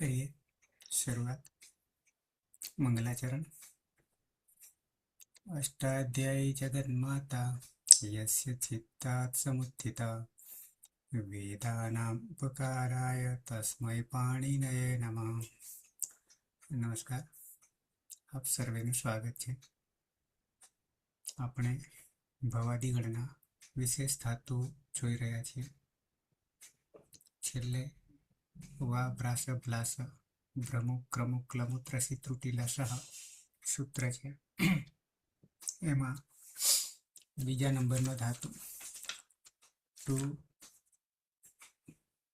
करिए शुरुआत। मंगलाचरण। अष्टाध्यायी जगन्माता यस्य चित्तात् समुत्थिता वेदानां उपकाराय तस्मै पाणिनये नमः। नमस्कार, આપ સર્વેનું સ્વાગત છે। આપણે ભવાદિગણના વિશેષ ધાતુ જોઈ રહ્યા છીએ। છેલ્લે વા ભ્રાસ ભ્લાસ ભ્રમુ ક્રમુ ક્લમુત્રસી ત્રુટિલસહ સૂત્ર છે। એમાં બીજા નંબરનો ધાતુ ટુ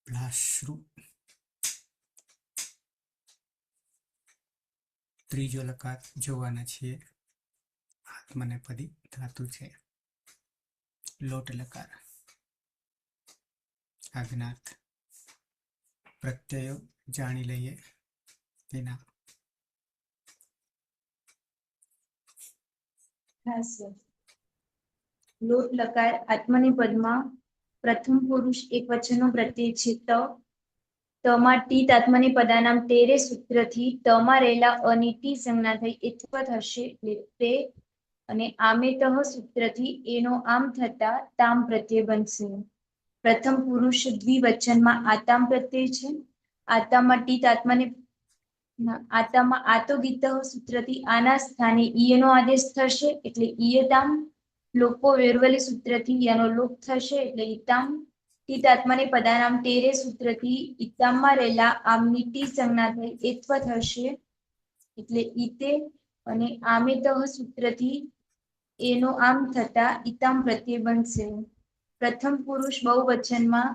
ભ્લાશ્રુ, ત્રીજો લકાર જોવાના છીએ। આત્મનેપદી ધાતુ છે। લોટ લકાર આજ્ઞાર્થ પ્રત્યયો જાણી લઈએ તેના। લોટ લકાર આત્મનેપદમાં પ્રથમ પુરુષ એક વચનનો પ્રત્યય છે તમાં ટીત આત્મનેપદાનામ તેરે સૂત્રથી તમાં રહેલા અની ટી સંજ્ઞા થઈ એત્વ થશે એટલે તે, અને આમેતઃ સૂત્રથી એનો આમ થતા તામ પ્રત્યય બનશે। પ્રથમ પુરુષ દ્વિવચનમાં આતામ પ્રત્યય છે। આતામાં ટીત આતામાં આતો ગીતઃ સૂત્રથી આના સ્થાને ઈયનો આદેશ થશે એટલે ઈયતામ। લોકો વેરવલી સૂત્રથી યાનો લોપ થશે એટલે ઈતામ। ટીત આત્મનેપદાનામ તેરે સૂત્રથી ઈતામમાં રહેલા આમની ટી સંજ્ઞા થઈ એત્વ થશે એટલે ઈતે, અને આમેતઃ સૂત્રથી એનો આમ થતા ઈતામ પ્રત્યય બનશે। પ્રથમ પુરુષ બહુવચનમાં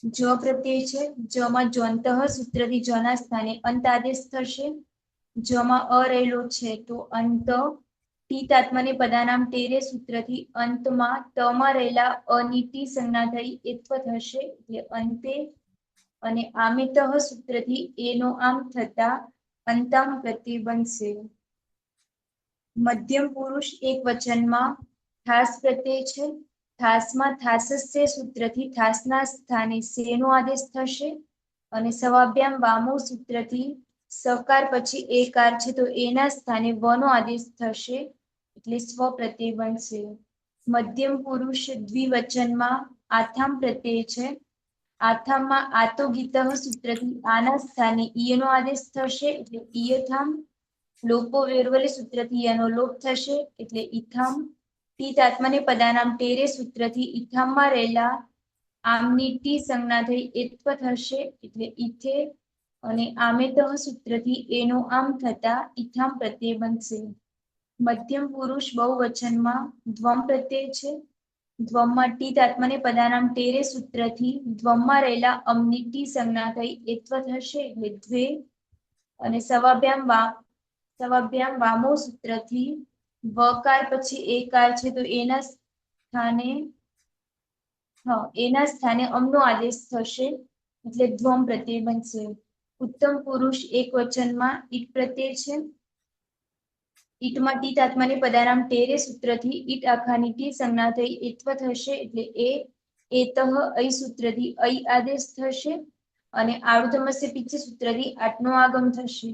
જ પ્રત્યય છે। જમાં જ્વંતઃ સૂત્રથી જના સ્થાને અંત આદેશ થશે। જમાં અ રહેલો છે તો અંત। ટીત આત્મનેપદાનામ તેરે સૂત્રથી અંતમાં તમાં રહેલા અની ટી સંજ્ઞા થઈ એત્વ થશે એટલે અંતે, અને આમેતઃ સૂત્રથી એનો આમ થતા અંતામ પ્રત્યય બનશે। મધ્યમ પુરુષ એક વચનમાં થાસ પ્રત્યય છે। થાસમાં થાસસ્ય સૂત્રથી થાસના સ્થાને સેનો આદેશ થશે, અને સવાભ્યામ વામો સૂત્રથી સકાર પછી એકાર છે તો એના સ્થાને વનો આદેશ થશે એટલે સ્વ પ્રત્યય બનશે। મધ્યમ પુરુષ દ્વિવચનમાં આથામ પ્રત્યય છે। આથામમાં આતો ગીતઃ સૂત્રથી આના સ્થાને ઈયનો આદેશ થશે એટલે ઈયથામ। લોકો વેરવલી સૂત્રથી યાનો લોપ થશે એટલે ઈથામ। ટીત આત્મનેપદાનામ તેરે સૂત્રથી ઈથામમાં રહેલા આમની ટી સંજ્ઞા થઈ એત્વ થશે એટલે ઈથે, અને આમેતઃ સૂત્રથી એનો આમ થતા ઈથામ પ્રત્યય બનશે। મધ્યમ પુરુષ બહુવચનમાં દ્વમ પ્રત્યય છે। દ્વમમાં ટીત આત્મનેપદાનામ તેરે સૂત્રથી દ્વમમાં રહેલા અમની ટી સંજ્ઞા થઈ એત્વ થશે એટલે દ્વે, અને સવાભ્યામ વામો સૂત્રથી વકાર પછી એકાર છે તો એના સ્થાને અમનો આદેશ થશે એટલે દ્વમ પ્રત્યય બનશે। ઉત્તમ પુરુષ એક વચનમાં ઈટ પ્રત્યય છે। ઈટમાં ટીત આત્મનેપદાનામ તેરે સૂત્રથી ઈટ આખાની ટી સંજ્ઞા થઈ એત્વ થશે એટલે એતઃ ઐ સૂત્રથી ઐ આદેશ થશે, અને આળુતમસ્ય પીછે સૂત્રથી આટનો આગમ થશે।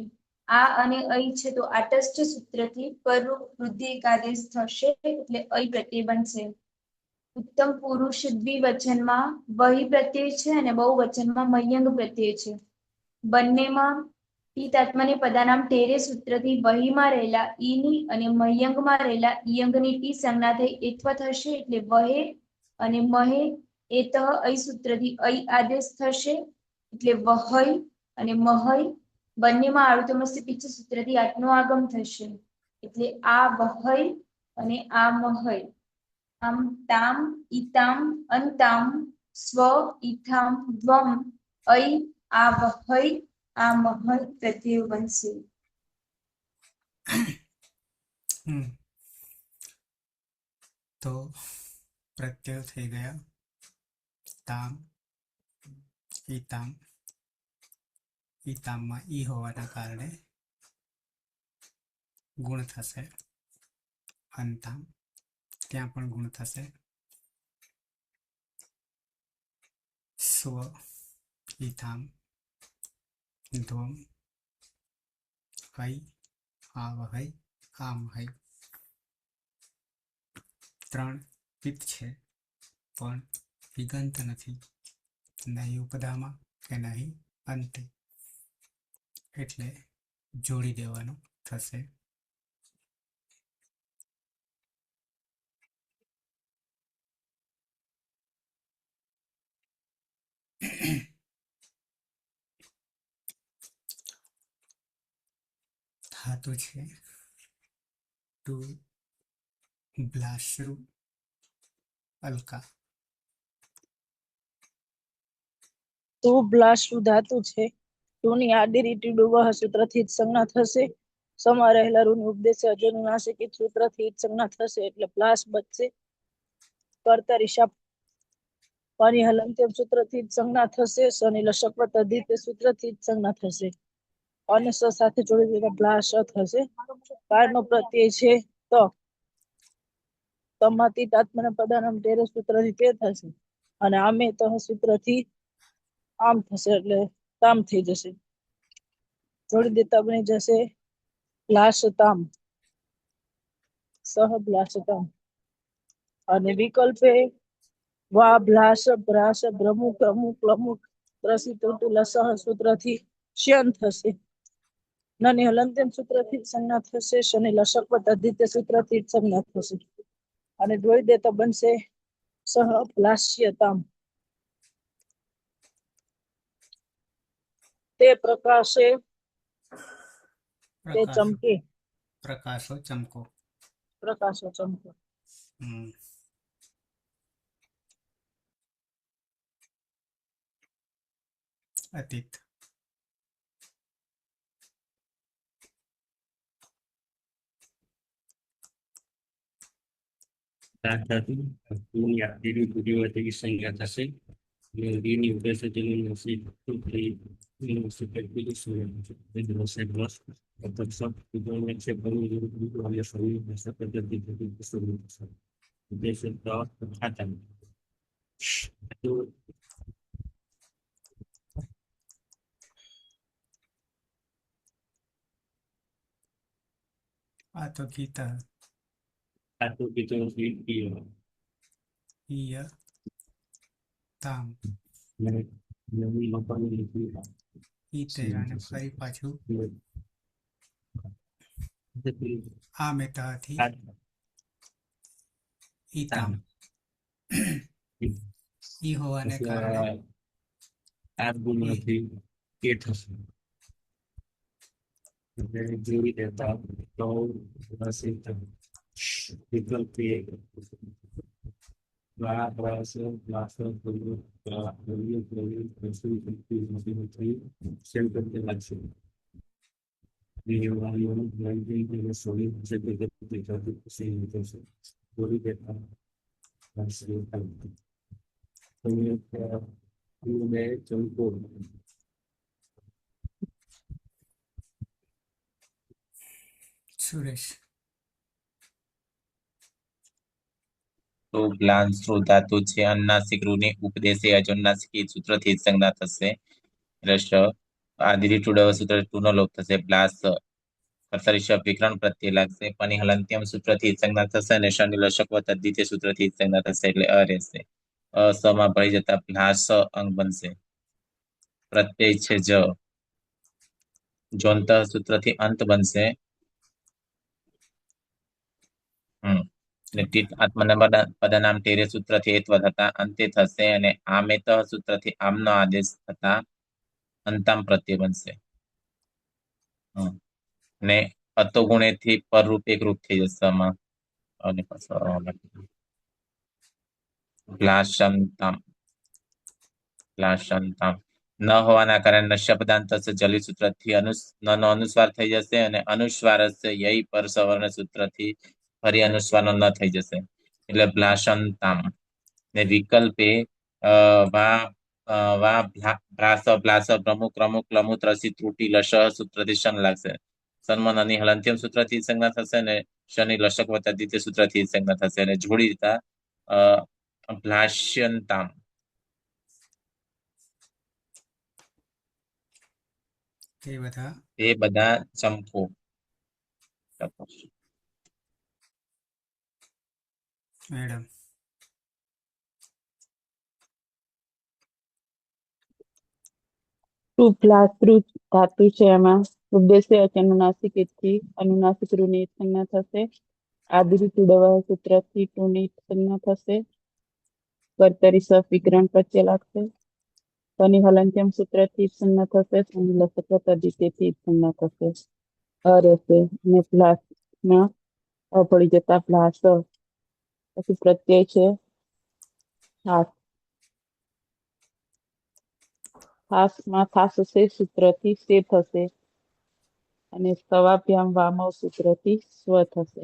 આ અને ઐ છે તો આટસ્થ સૂત્રથી પરરૂપ વૃદ્ધિ એક આદેશ થશે એટલે ઐ પ્રત્યય બનશે। ઉત્તમ પુરુષ દ્વિવચનમાં વહી પ્રત્યય છે અને બહુવચનમાં મહ્યંગ પ્રત્યય છે। બંનેમાં ટીત આત્મનેપદાનામ તેરે સૂત્રથી વહીમાં રહેલા ઈની અને મહ્યંગમાં રહેલા ઈયંગની ટી સંજ્ઞા થઈ એત્વ થશે એટલે વહે, અને મહે એતઃ ઐ સૂત્રથી ઐ આદેશ થશે એટલે વહય, અને મહય। બંનેમાં આળુતમસ્ય પીછે સૂત્રથી આટનો આગમ થશે એટલે આ વહય અને આ મહય। આમ તામ ઈતામ અંતામ સ્વ ઈથામ દ્વમ ઐ આ વહય આ મહય પ્રત્યય બનશે। તો પ્રત્યય થઈ ગયા તામ, ઈતામ। ઈતામમાં ઈ હોવાના કારણે ગુણ થશે। અંતામ ત્યાં પણ ગુણ થશે। સ્વ ઈથામ ધ્વમ હૈ આવહૈ આમહૈ. 3 પિત્ત છે પણ હિગંત નથી, નહીં ઉપદામાં કે નહીં અંતે, એટલે જોડી દેવાનું થશે. ધાતુ છે ટુ બ્લાશ્રુ અલકા. તો બ્લાશ્રુ ધાતુ છે. ટુની આડી લીટી ડુબહ સૂત્રથી જ સંજ્ઞા થશે. સમા રહેલા રૂની ઉપદેશે અજનુનાસિક સૂત્રથી જ સંજ્ઞા થશે એટલે પ્લાસ બચશે. કર્તા રિશાપ પાણી હલંત્યમ સૂત્રથી જ સંજ્ઞા થશે. શનિ લશકવત અધિત્ય સૂત્રથી જ સંજ્ઞા થશે. અને સ સાથે જોડી દેતા બ્લાશ થશે. કાળનો પ્રત્યય છે તો તમાતી આત્મના પદાનામ તેરે સૂત્રથી તે થશે. અને આમે તહ સૂત્રથી આમ થશે એટલે તામ થઈ જશે. જોડી દેતા બની જશે બ્લાશતામ, સહ બ્લાશતામ. અને વિકલ્પે વા બ્લાશ ભ્રાશ બ્રમુખ અમુક લમુક ત્રસી તૂટુ લસહ સૂત્રથી શ્યન થશે. નની હલંત્યમ સૂત્રથી જ સંજ્ઞા થશે. શનિ લશકવત અધિત્ય સૂત્રથી જ સંજ્ઞા થશે. અને જોડી દેતા બનશે સહ બ્લાશ્યતામ. તે પ્રકાશે તે ચમકે. પ્રકાશો ચમકો. પ્રકાશો ચમકે. અતીત ધાતુની આડી પૂરી હોય તેવી સંજ્ઞા થશે. રીની ઉપદેશે જેનું નસીબ થઈ આ તો ગીતા ઈય તામ ઈ તેરાને ફરી પાછું આ મેતાથી ઈ તામ. ઈ હોવાને કારણે આ ગુણથી કે થશે. જોડી દેતા તો વિકલ્પ સુરેશ તો બ્લાશ્રુ ધાતુ છે. અનુનાસિક રૂની ઉપદેશે અજોનાસિકી સૂત્રથી જ સંજ્ઞા થશે. રસ આદિ ટુડવ સૂત્ર ટુનો લોપ થશે. બ્લાસ કર્તરિશ વિકરણ પ્રત્યે લાગશે. પની હલંત્યમ સૂત્રથી જ સંજ્ઞા થશે અને શનિ લશકવત અદ્વિતીય સૂત્રથી જ સંજ્ઞા થશે એટલે અ રહેશે. અસમાં ભળી જતા બ્લાસ અંગ બનશે. પ્રત્યય છે જ જોંત સૂત્રથી અંત બનશે. આત્મના પદનામ તેરે સૂત્રથી એત્વ થતા અંતે થશે અને આમેત સૂત્રથી આમનો આદેશ થતા અંતામ પ્રત્યય બનશે. ને અતો ગુણેથી પરરૂપ એકરૂપ થઈ જશે. આમાં અને પ્લાશંતામ ન હોવાના કારણે નશ્ય પદાંત જલી સૂત્રથી નો અનુસ્વાર થઈ જશે અને અનુસ્વાર યય પર સવર્ણ સૂત્રથી ફરી અનુસ્વારનો ન થઈ જશે એટલે પ્લાશંતામ. ને વિકલ્પે વા ભ્રાસ પ્લાસ પ્રમુખ પ્રમુખ લમુ ત્રસી ત્રુટી લશ સૂત્રથી શન લાગશે. સન્મન અને હલંત્યમ સૂત્રથી સંજ્ઞા થશે અને શનિ લશકવત આદિત્ય સૂત્રથી સંજ્ઞા થશે અને જોડી દીધા ભ્લાશ્યંતામ. તે બધા તે બધા ચંપો. મેડમ ટુ પ્લાસ્ત્રુ ધાતુ છે એમાં ઉદ્દેશ્ય અનુનાસિક થી અનુનાસિક રૂની સંજ્ઞા થશે. આદિરી ટુડવા સૂત્રથી ટુની સંજ્ઞા થશે. કર્તરી સ વિગ્રહણ પ્રત્યય લાગશે. શનિ હલંત્યમ સૂત્રથી સંજ્ઞા થશે. શનિ લસક તદ્ધિતેથી સંજ્ઞા થશે. રહેશે અને પ્લાસમાં પડી જતા પ્લાસ પછી પ્રત્યય છે ખાસ. ખાસમાં ખાસ હશે સૂત્રથી સે થશે અને સવાભ્યામ વામવ સૂત્રથી સ્વ થશે.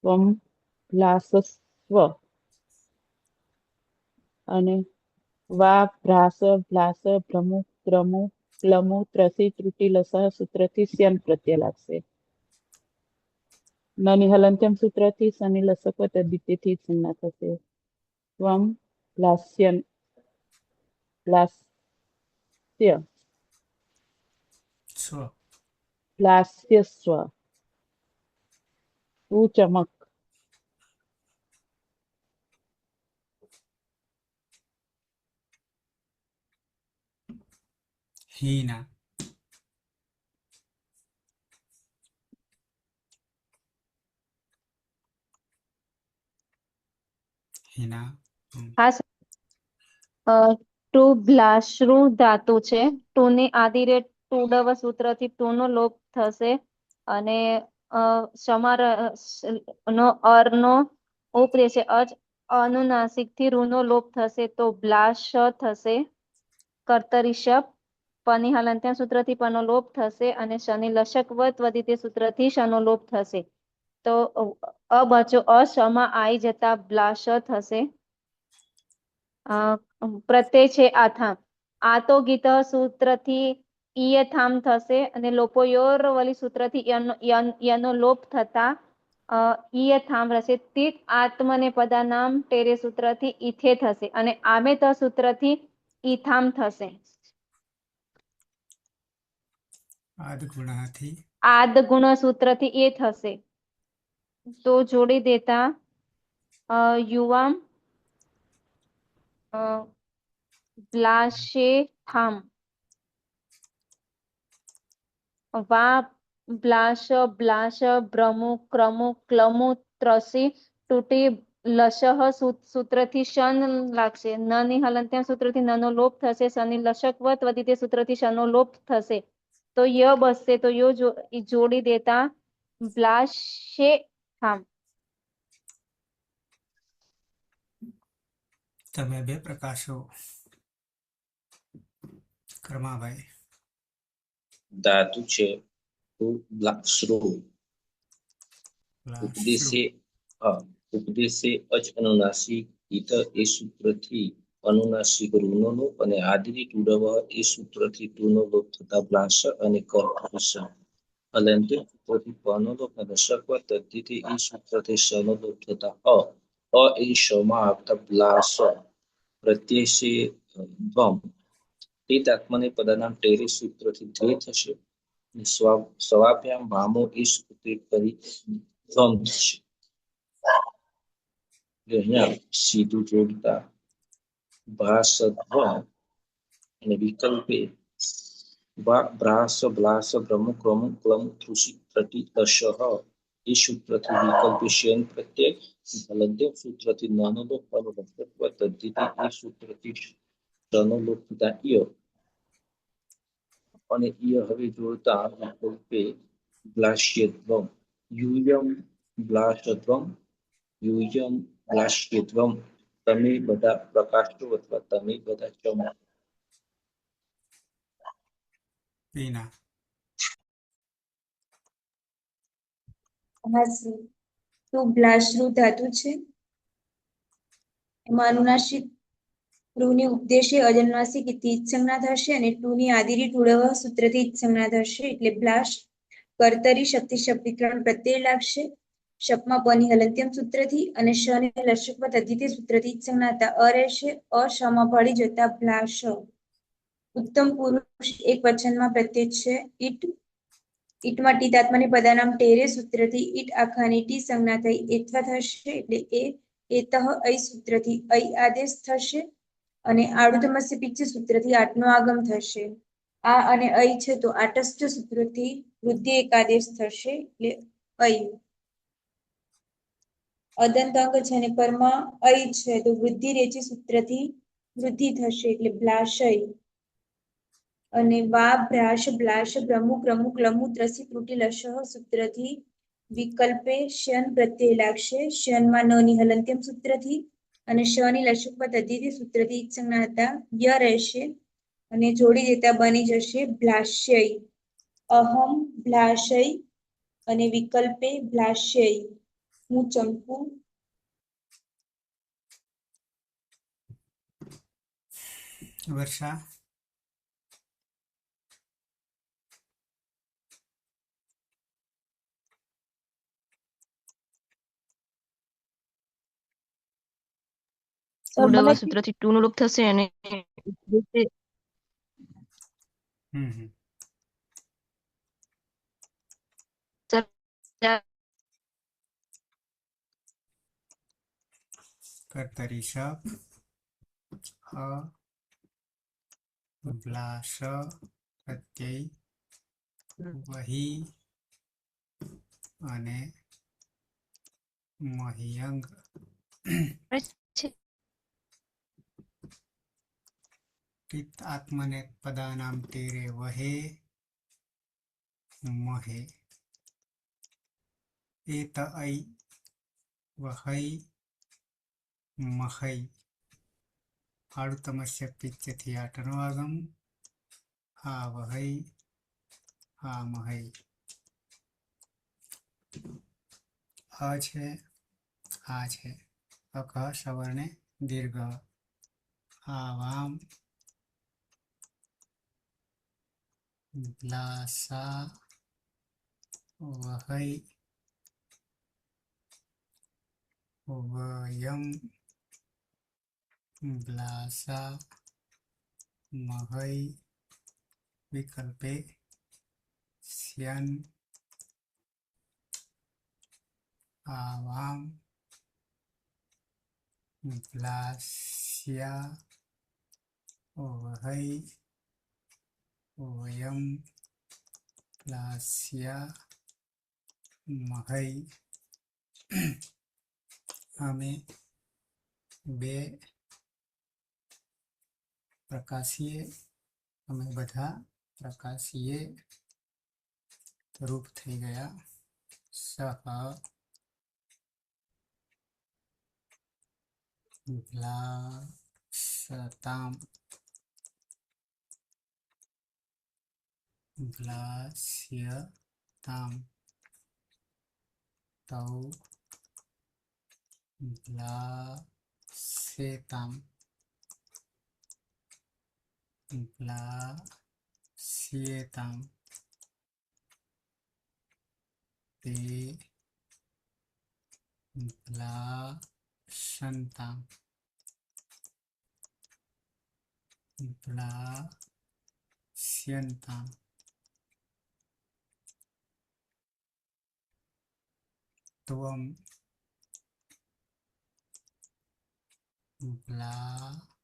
સ્વમ પ્લાસ સ્વ અને વા ભ્રાસ ભ્લાસ ભ્રમુ ક્રમુ ક્લમુ ત્રસી ત્રુટી લસહ સૂત્રથી સ્યન પ્રત્યય લાગશે. નની હલંત્યમ સૂત્રથી શનિ લસક તદ્ધિતેથી સંજ્ઞા થશે. સ્વમ લાસ્યન લાસ્ય સ્વ લાસ્ય સ્વ ચમક હીના હીના ખાસ ટુ બ્લાશ્રુ ધાતુ છે. ટુ ની આદિરે ટુડવ સૂત્રથી ટુ નો લોપ થશે અને સમાર નો અર નો ઉપદેશ અનુનાસિક થી રૂ નો લોપ થશે તો બ્લાશ થશે. કર્તરિશપ પની હલંત્યા સૂત્રથી પનો લોપ થશે અને શનિ લશક વધિતે સૂત્રથી શનો લોપ થશે તો બચો અશમાં આવી જતા બ્લાશ થશે. પ્રત્યય છે આથામ. આ તો ગીત સૂત્રથી ઈય થામ થશે અને લોપો યોર વલી સૂત્રથી યનો લોપ થતા ઈય થામ રહેશે. તિક આત્મને પદાનામ ટેરે સૂત્રથી ઈથે થશે અને આમે ત સૂત્રથી ઈથામ થશે. આદ ગુણાથી આદ ગુણ સૂત્રથી એ થશે તો જોડી દેતા યુવામ બ્લાશે થામ વા બ્લાશ બ્લાશ ભ્રમુ ક્રમુ ક્લમુ ત્રસી તૂટી લશહ સૂત્રથી શન લાગશે. નની હલંત્યા સૂત્રથી નનો લોપ થશે. શનિ લશકવત વધિતે સૂત્રથી શનો લોપ થશે તો ય બસશે તો યો જોડી દેતા બ્લાશે થામ. તમે બે પ્રકાશો કર્માભાઈ ધાતુ છે ટુ બ્લાશ્રુ ઉપદેશે ઉપદેશે અચ અનુનાસિક ઈત એ સૂત્રથી અનુનાસિક રૂનો લોપ અને આદિરી ટુડવ એ સૂત્રથી ટુનો લોપ થતા બ્લાશ અને કર્કશ હલંત્યમ સૂત્રથી પનો લોપ અને દશક તદ્ધિતે એ સૂત્રથી શનો લોપ થતા એ શમાં આવતા બ્લાશ પ્રત્યય છે ધ્વમ. તે આત્મને પદનામ ટેરે સૂત્રથી ધ્વે થશે. સ્વાભ્યામ વામો એ સૂત્રે કરી ધ્વમ થશે. અહીંયા સીધું જોડતા ભાસ ધ્વમ અને વિકલ્પે ભ્રાસ ભ્લાસ ભ્રમુ ક્રમુ ક્લમુ ત્રુષિ ત્રટી દશઃ એ સૂત્રથી વિકલ્પે શયન પ્રત્યય હલંત્યમ સૂત્રથી નાનો લોપ તદ્ધિતે એ સૂત્રથી શનો લોપ થતા ઈય અને ઈય હવે જોડતા વિકલ્પે બ્લાશ્યધ્વમ યુયમ બ્લાશધ્વમ યુયમ બ્લાશ્યધ્વમ. તમે બધા પ્રકાશો અથવા તમે બધા ચમકો. પીના ટુ બ્લાશ્રુ ધાતુ છે એમાં અનુનાસિક રૂની ઉપદેશે અજન્માસિક થી સંજ્ઞા થશે અને ટુની આદિરી ટુડવ સૂત્રથી સંજ્ઞા થશે એટલે બ્લાશ. કર્તરી શક્તિ શબ્દીકરણ પ્રત્યય લાગશે શપમાં પની હલંત્યમ સૂત્રથી અને શને લશકમાં તદ્ધિતિ સૂત્રથી જ સંજ્ઞા હતા. અ રહેશે. અશમાં ભળી જતા ભ્લાશ. ઉત્તમ પુરુષ એક વચનમાં પ્રત્યય છે. ઈટમાં ટી તાત્માની પદાનામ ટેરે સૂત્રથી ઈટ આખાની ટી સંજ્ઞા થઈ એત્વા થશે એટલે એતઃ ઐ સૂત્રથી ઐ આદેશ થશે અને આડુતમસ્ય પિચ્છ સૂત્રથી આટનો આગમ થશે. આ અને ઐ છે તો આટસ્થ સૂત્રથી વૃદ્ધિ એકાદેશ થશે એટલે ઐ. અદંત અંક છે અને પરમાં ઐ છે તો વૃદ્ધિ રેચી સૂત્રથી વૃદ્ધિ થશે એટલે બ્લાશય. અને વા ભ્રાશ બ્લાશ પ્રમુખ રમુક લમુ ત્રસી ત્રુટી લશ સૂત્રથી વિકલ્પે શ્યન પ્રત્યય લાગશે. શ્યનમાં નની હલંત્યમ સૂત્રથી અને શની લશકમાં તદ્ધિતિ સૂત્રથી જ સંજ્ઞા હતા. ય રહેશે અને જોડી દેતા બની જશે ભ્લાશ્ય. અહમ ભ્લાશય અને વિકલ્પે ભ્લાશ્ય. હું ચંપુ. વર્ષા. સર મને સૂત્રથી ટુ નું લોપ થશે અને હમ કર્તરી શપ અ ભ્લાશ પ્રત્યય વહી અને મહિયંગ ટિત આત્મને પદાનામ તેરે વહે મહે એત ઐ વહૈ મહૈ. આડુતમસ્ય પિત્તથી આટનો આગમ. આ વહૈ આ મહૈ. અ છે આ છે અક સવર્ણે દીર્ઘ. આ વામ ગ્લાસા વહૈ વયમ ગ્લાસા મહૈ વિકલ્પે સ્યન આવામ ગ્લાસ્યા વહૈ વયમ ગ્લાસ્યા મહૈ. અમે બે પ્રકાશીય અમે બધા પ્રકાશીય રૂપ થઈ ગયા. સહ ગ્લાસતામ ગ્લાસ્યતામ તૌ ગ્લાસેતામ ગ્લાસ્યેતામ તે ગ્લાસંતામ ગ્લાસ્યંતામ ત્વમ ગ્લાસસ્વ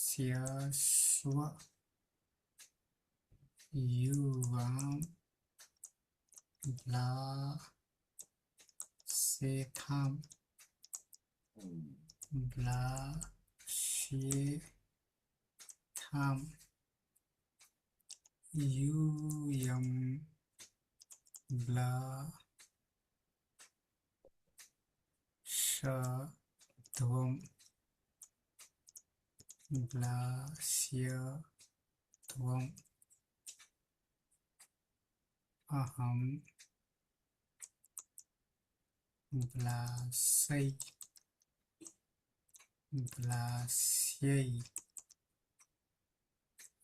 ગ્લાસ્યસ્વ યુવામ ગ્લાસેથામ ગ્લાસ્યેથામ યુયમ ગ્લાસધ્વમ ગ્લાસ્યધ્વમ અહમ ગ્લાસૈ ગ્લાસ્यै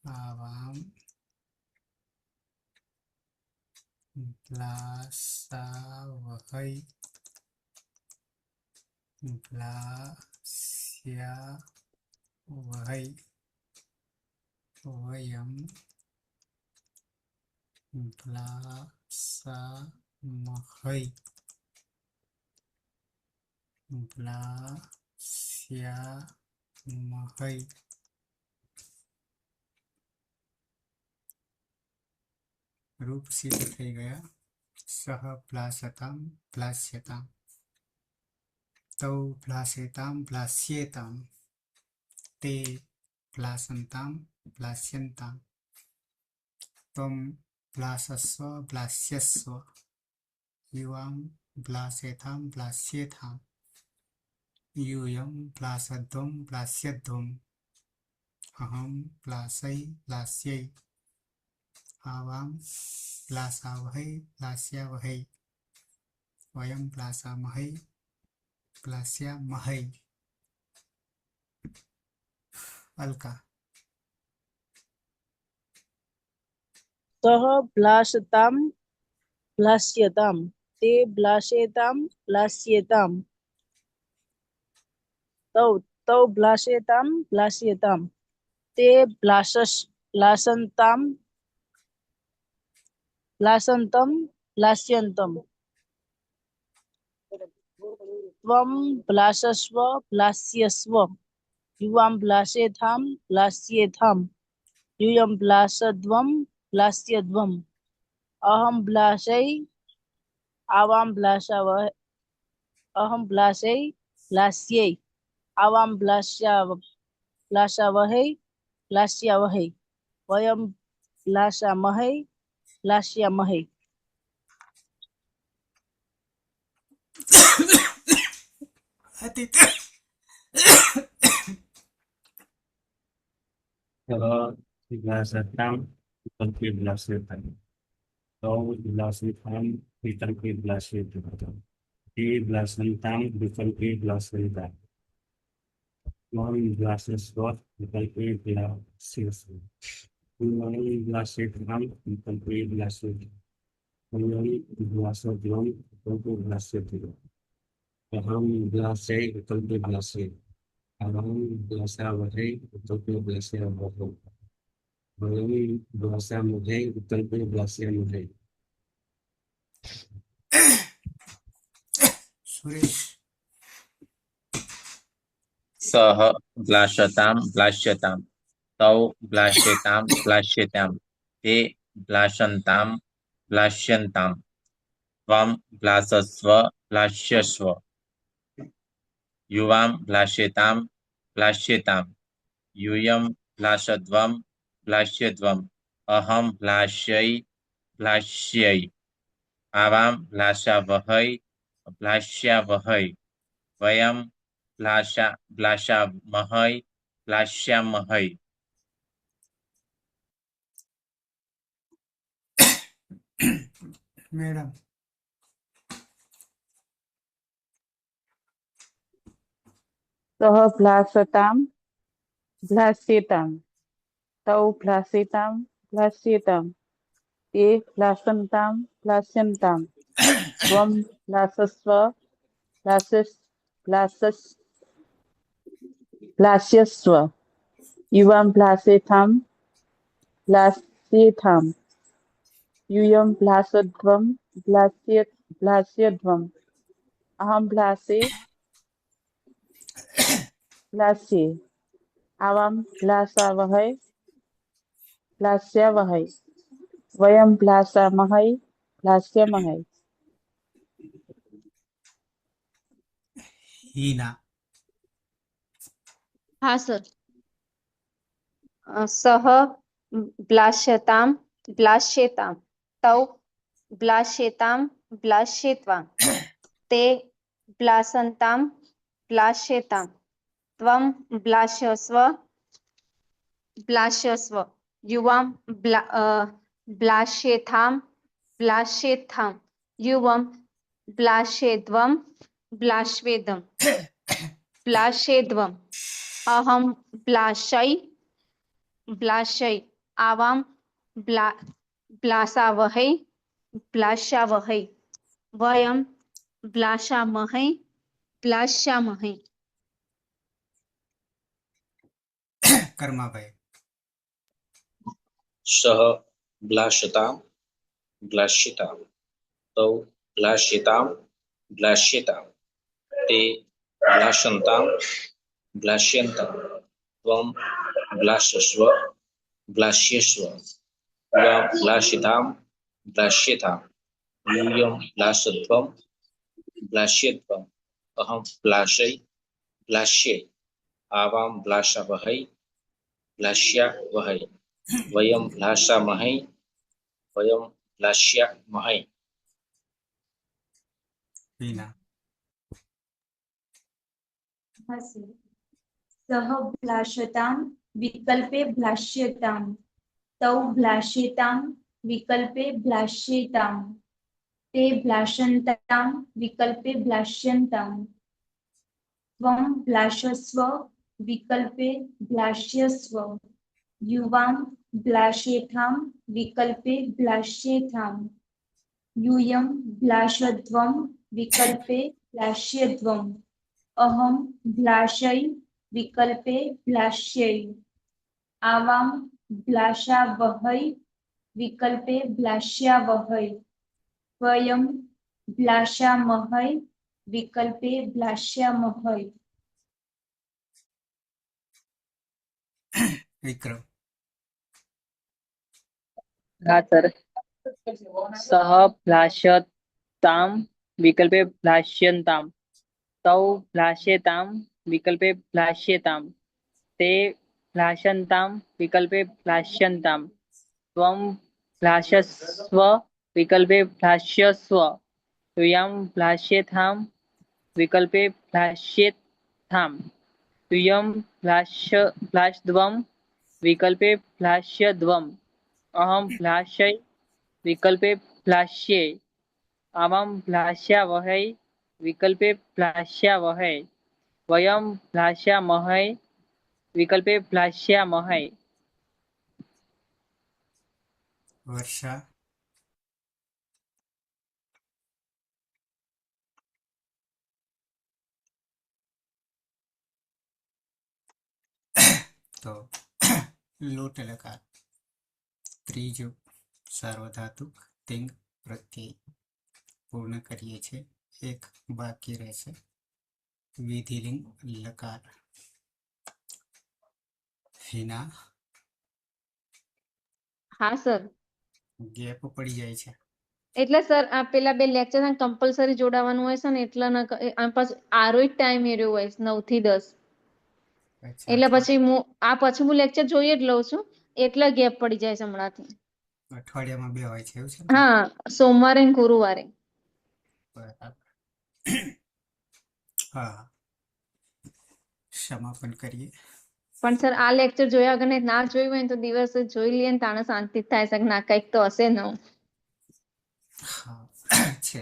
आवाम ब्लासावहै ब्लास्यावहै वयं ब्लासामहै ब्लास्यामहै रूप सिद्ध થઈ ગયા સહ પ્લાસતામ પ્લાસ્યતામ તૌ પ્લાસેતામ પ્લાસ્યેતામ તે પ્લાસંતામ પ્લાસ્યંતામ त्वं प्लासस्व प्लास्यस्व युवां प्लासेतां प्लास्येतां यूयं प्लासध्वं प्लास्यध्वम् अहं प्लासै प्लास्यै आवां प्लासावहै प्लास्यावहै वयं प्लासामहै प्लास्यामहै अलका सः ब्लासतां ब्लास्यतां ते ब्लासेतां ब्लास्येतां तौ ब्लासेतां ब्लास्येतां ते ब्लासन्तं ब्लास्यन्तम् त्वं ब्लासस्व ब्लास्यस्व युवां ब्लासेतां ब्लास्येतां यूयं ब्लासध्वं प्लास्यध्वम् अहं प्लासै आवां प्लासावहै अहं प्लासै प्लास्यै आवां प्लासावहै प्लास्यावहै वयं प्लासामहै प्लास्यामहै अतीत ब्लासतां विकल्पे ब्लास्यतां तौ ब्लासेतां विकल्पे ब्लास्येतां ते ब्लासन्तां विकल्पे ब्लास्यन्तां त्वं ब्लासस्व विकल्पे ब्लास्यस्व युवां ब्लासेतां विकल्पे ब्लास्येतां वयं ब्लासध्वं विकल्पे ब्लास्येतां अहं ब्लासै विकल्पे ब्लास्यै आवां ब्लासावहै विकल्पे ब्लास्यावहै वयं ब्लासामहै विकल्पे ब्लास्यामहै सुरेश सः ब्लासतां ब्लास्यतां तौ ब्लासेतां ब्लास्येतां ते ब्लासन्तां ब्लास्यन्तां त्वं ब्लासस्व ब्लास्यस्व युवां ब्लासेतां ब्लास्येतां यूयं ब्लासध्वं ब्लास्यध्वम् अहं ब्लासै ब्लास्यै आवां ब्लासावहै ब्लास्यावहै वयं ब्लासामहै ब्लास्यामहै मैडम सः प्लासतां प्लास्येतां तौ प्लासेतां प्लास्येतां ते प्लासन्तां प्लास्यन्तां त्वं प्लासस्व प्लास्यस्व युवां प्लासेतां प्लास्येतां यूयं प्लासध्वं प्लास्यध्वम् अहं प्लास्ये आवां प्लासावहै प्लास्यावहै वयं प्लासामहै प्लास्यामहै हीना हाँ सर सः ब्लास्यतां ब्लास्येतां तौ ब्लास्येतां ब्लास्येत्वा ते ब्लासन्तां ब्लास्येतां त्वं ब्लास्यस्व युवां ब्लास्येतां ब्लास्येत्थां युवं ब्लास्येध्वं ब्लास्येध्वम् अहं ब्लासै આવામ બ્લાસાવહૈ બ્લાશાવહૈ વયમ બ્લાશામહૈ બ્લાશ્યામહૈ. કર્માભાઈ. સહ બ્લાશતામ બ્લાશ્યતામ તૌ બ્લાશ્યતામ બ્લાશ્યતામ તે બ્લાશંતામ બ્લાશ્યંતામ ત્વમ બ્લાશસ્વ બ્લાશ્યસ્વ યા બ્લાશિતામ બ્લાશ્યતામ यूयं બ્લાશત્વમ બ્લાશ્યત્વમ અહં બ્લાશય બ્લાશ્યે આવામ બ્લાશાવહૈ બ્લાશ્યાવહૈ વયમ બ્લાશામહૈ વયમ બ્લાશ્યામહૈ. હિના. હા સર. સહ બ્લાશતામ વિકલ્પે બ્લાશ્યતામ તૌ બ્લાશ્યતામ વિકલ્પે બ્લાશ્યતામ તે બ્લાશંતામ વિકલ્પે બ્લાશ્યંતામ ત્વમ બ્લાશસ્વ વિકલ્પે બ્લાશ્યસ્વ યુવામ બ્લાશેથામ વિકલ્પે બ્લાશ્યેથામ यूयं ब्लाशध्वं विकल्पे ब्लाश्यध्वम् अहं ब्लाशै विकल्पे ब्लाश्यै आवां ब्लाशावहै विकल्पे ब्लाश्यावहै वयं ब्लाशामहै विकल्पे ब्लाश्यामहै. વિક્રમ. હા સર. સહ બ્લાશ્યતામ વિકલ્પે બ્લાશ્યંતામ તૌ બ્લાશ્યેતામ વિકલ્પે બ્લાશ્યેતામ તે બ્લાશંતામ વિકલ્પે બ્લાશ્યંતામ ત્વમ બ્લાશસ્વ વિકલ્પે બ્લાશ્યસ્વ યુયં બ્લાશ્યેથામ વિકલ્પે બ્લાશ્યેથામ યુયં બ્લાશધ્વમ વિકલ્પે બ્લાશ્યધ્વમ અહં બ્લાશય વિકલ્પે બ્લાશ્યે આવામ બ્લાશ્યાવહૈ વિકલ્પે બ્લાશ્યાવહૈ વયમ બ્લાશ્યામહૈ વિકલ્પે બ્લાશ્યામહૈ. વર્ષા. તો લોટ લકાર ત્રીજું સાર્વધાતુક તિંગ પ્રત્યય પૂર્ણ કરીએ છીએ. એક બાકી રહેશે વિધિલિંગ લકાર. હિના. હા સર. ગેપ પડી જાય છે. એટલે સર આ પેલા બે લેક્ચર કમ્પલસરી જોડાવાનું હોય છે ને એટલે પછી આરો ટાઈમ એર્યો હોય 9 થી 10 એટલે પછી હું લેક્ચર જોઈ જ લઉં છું એટલે ગેપ પડી જાય છે હમણાંથી. અઠવાડિયામાં 2 હોય છે એવું છે ને? હા, સોમવારે ને ગુરુવારે. બરાબર. હા, સમાપન કરીએ. પણ સર આ લેક્ચર જોયા વગર ના જોયું હોય ને તો દિવસે જોઈ લઈએ ને તાણે શાંતિ થાય છે ના કંઈક તો હશે ને. હા છે,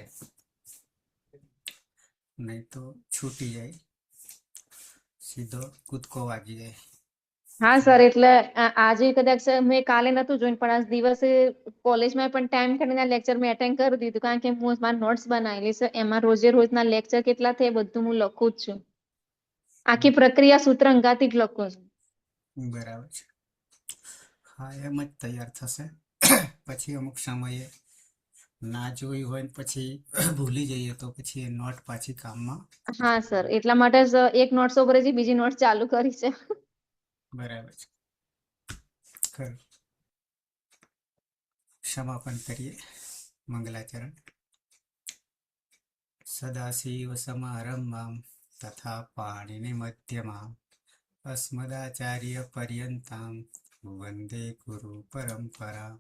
નહીં તો છૂટી જાય, સીધો કૂદકો વાગી જાય. હા સર, એટલે આજે કદાચ મેં કાલે નતું જોયું પણ આજ દિવસે કોલેજમાં પણ ટાઈમ કરીને લેક્ચર મેં એટેન્ડ કરી દીધું કારણ કે હું મારા નોટ્સ બનાવેલી છે એમાં રોજે રોજના લેક્ચર કેટલા થાય બધું હું લખું જ છું. આખી પ્રક્રિયા સૂત્ર અંગાથી જ લખું છું. બરાબર છે. હા, એમ જ તૈયાર થશે. પછી અમુક સમયે ના જોયું હોય ને પછી ભૂલી જઈએ તો પછી એ નોટ પાછી કામમાં. હા સર, એટલા માટે જ એક નોટ્સ ઉપર જ બીજી નોટ ચાલુ કરી છે. બરાબર છે. ખરું. સમાપન કરીએ. મંગલાચરણ. સદાશિવ સમારંભામ તથા પાણીની મધ્યમાં અસ્મદાચાર્ય પર્યંતામ વંદે ગુરુ પરંપરામ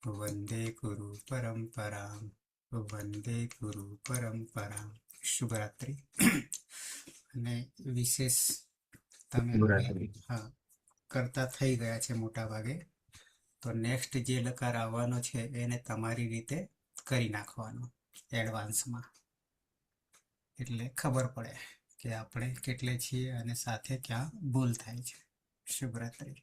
વંદે ગુરુ પરંપરામ વંદે ગુરુ પરંપરામ. શુભરાત્રિ. અને વિશેષ તમે હા કરતા થઈ ગયા છે મોટા ભાગે, તો નેક્સ્ટ જે લકાર આવવાનો છે એને તમારી રીતે કરી નાખવાનો એડવાન્સમાં, એટલે ખબર પડે કે આપણે કેટલે છીએ અને સાથે ક્યાં ભૂલ થાય છે. શુભરાત્રિ.